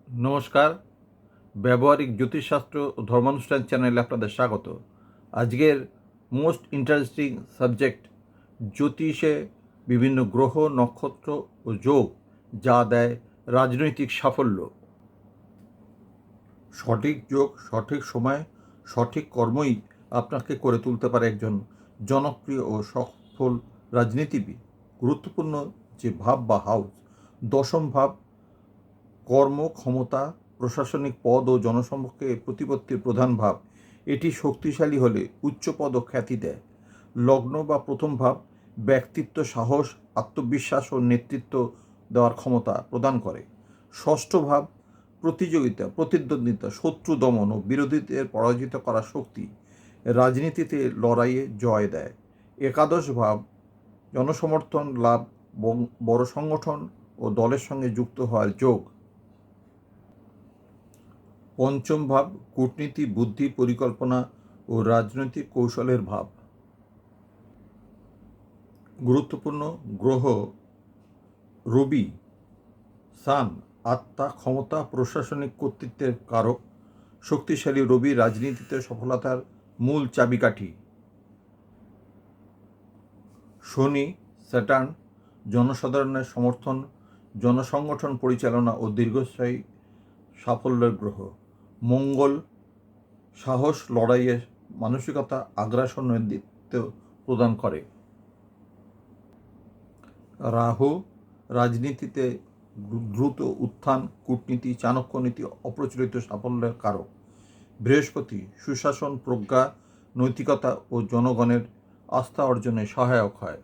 নমস্কার। ব্যবহারিক জ্যোতিষশাস্ত্র ও ধর্মানুষ্ঠান চ্যানেলে আপনাদের স্বাগত। আজকের মোস্ট ইন্টারেস্টিং সাবজেক্ট জ্যোতিষে বিভিন্ন গ্রহ, নক্ষত্র ও যোগ যা দেয় রাজনৈতিক সাফল্য। সঠিক যোগ, সঠিক সময়, সঠিক কর্মই আপনাকে করে তুলতে পারে একজন জনপ্রিয় ও সফল রাজনীতিবিদ। গুরুত্বপূর্ণ যে ভাব বা হাউস, দশম ভাব কর্ম, ক্ষমতা, প্রশাসনিক পদ ও জনসম্মুখে প্রতিপত্তির প্রধান ভাব। এটি শক্তিশালী হলে উচ্চ পদ ও খ্যাতি দেয়। লগ্ন বা প্রথম ভাব ব্যক্তিত্ব, সাহস, আত্মবিশ্বাস ও নেতৃত্ব দেওয়ার ক্ষমতা প্রদান করে। ষষ্ঠ ভাব প্রতিযোগিতা, প্রতিদ্বন্দ্বিতা, শত্রু দমন ও বিরোধীদের পরাজিত করার শক্তি, রাজনীতিতে লড়াইয়ে জয় দেয়। একাদশ ভাব জনসমর্থন লাভ, বড় সংগঠন ও দলের সঙ্গে যুক্ত হওয়ার যোগ। পঞ্চম ভাব কূটনীতি, বুদ্ধি, পরিকল্পনা ও রাজনৈতিক কৌশলের ভাব। গুরুত্বপূর্ণ গ্রহ রবি, সান আত্মা, ক্ষমতা, প্রশাসনিক কর্তৃত্বের কারক। শক্তিশালী রবি রাজনীতিতে সফলতার মূল চাবিকাঠি। শনি, স্যাটার্ন জনসাধারণের সমর্থন, জনসংগঠন পরিচালনা ও দীর্ঘস্থায়ী সাফল্যের গ্রহ। মঙ্গল সাহস, লড়াইয়ের মানসিকতা, আগ্রাসন নেতৃত্ব প্রদান করে। রাহু রাজনীতিতে দ্রুত উত্থান, কূটনীতি, চাণক্যনীতি, অপ্রচলিত সাফল্যের কারক। বৃহস্পতি সুশাসন, প্রজ্ঞা, নৈতিকতা ও জনগণের আস্থা অর্জনে সহায়ক হয়।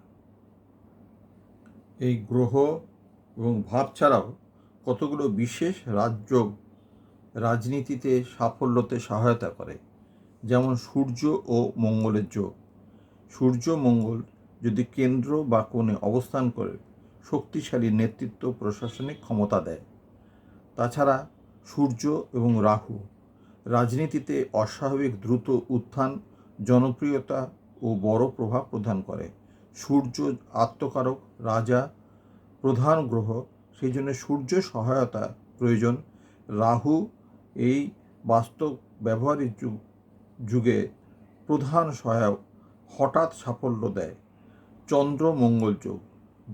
এই গ্রহ এবং ভাব ছাড়াও কতগুলো বিশেষ রাজযোগ রাজনীতিতে সাফল্যতে সহায়তা করে, যেমন সূর্য ও মঙ্গলের যোগ। সূর্য মঙ্গল যদি কেন্দ্র বা কোণে অবস্থান করে শক্তিশালী নেতৃত্ব, প্রশাসনিক ক্ষমতা দেয়। তাছাড়া সূর্য এবং রাহু রাজনীতিতে অস্বাভাবিক দ্রুত উত্থান, জনপ্রিয়তা ও বড় প্রভাব প্রদান করে। সূর্য আত্মকারক, রাজা, প্রধান গ্রহ, সেই জন্য সূর্য সহায়তা প্রয়োজন। রাহু এই বাস্তব ব্যবহারিক যুগে প্রধান সহায়ক, হঠাৎ সাফল্য দেয়। চন্দ্র মঙ্গল যোগ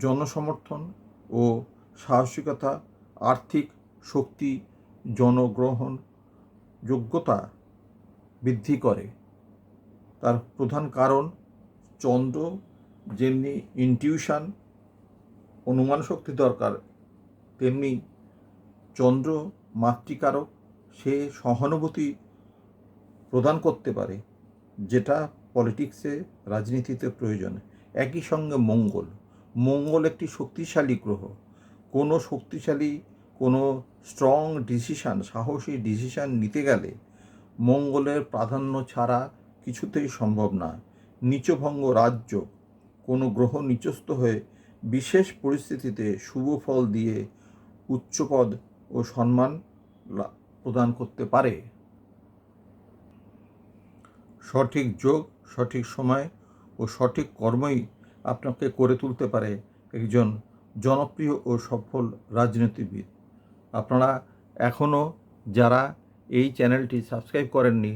জনসমর্থন ও সাহসিকতা, আর্থিক শক্তি, জনগ্রহণ যোগ্যতা বৃদ্ধি করে। তার প্রধান কারণ চন্দ্র যেমনি ইনটিউশন, অনুমান শক্তি দরকার, তেমনি চন্দ্র মাতৃকারক, সে সহানুভূতি প্রদান করতে পারে, যেটা পলিটিক্সে, রাজনীতিতে প্রয়োজন। একই সঙ্গে মঙ্গল একটি শক্তিশালী গ্রহ। কোনো স্ট্রং ডিসিশান, সাহসী ডিসিশান নিতে গেলে মঙ্গলের প্রাধান্য ছাড়া কিছুতেই সম্ভব না। নীচভঙ্গ রাজ্য, কোনো গ্রহ নিচস্থ হয়ে বিশেষ পরিস্থিতিতে শুভ ফল দিয়ে উচ্চপদ ও সম্মান প্রদান করতে পারে। সঠিক যোগ, সঠিক সময় ও সঠিক কর্মই আপনাকে করে তুলতে পারে একজন জনপ্রিয় ও সফল রাজনীতিবিদ। আপনারা এখনও যারা এই চ্যানেলটি সাবস্ক্রাইব করেননি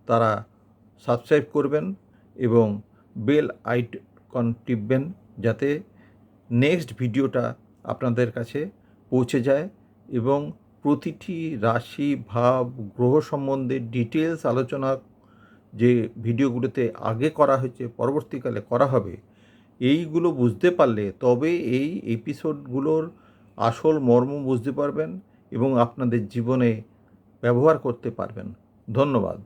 তারা সাবস্ক্রাইব করবেন এবং বেল আইকন টিপবেন, যাতে নেক্সট ভিডিওটা আপনাদের কাছে পৌঁছে যায় এবং প্রতিটি রাশি, ভাব, গ্রহ সম্বন্ধে ডিটেলস আলোচনা যে ভিডিওগুলোতে আগে করা হয়েছে, পরবর্তীকালে করা হবে, এইগুলো বুঝতে পারলে তবে এই এপিসোডগুলোর আসল মর্ম বুঝতে পারবেন এবং আপনাদের জীবনে ব্যবহার করতে পারবেন। ধন্যবাদ।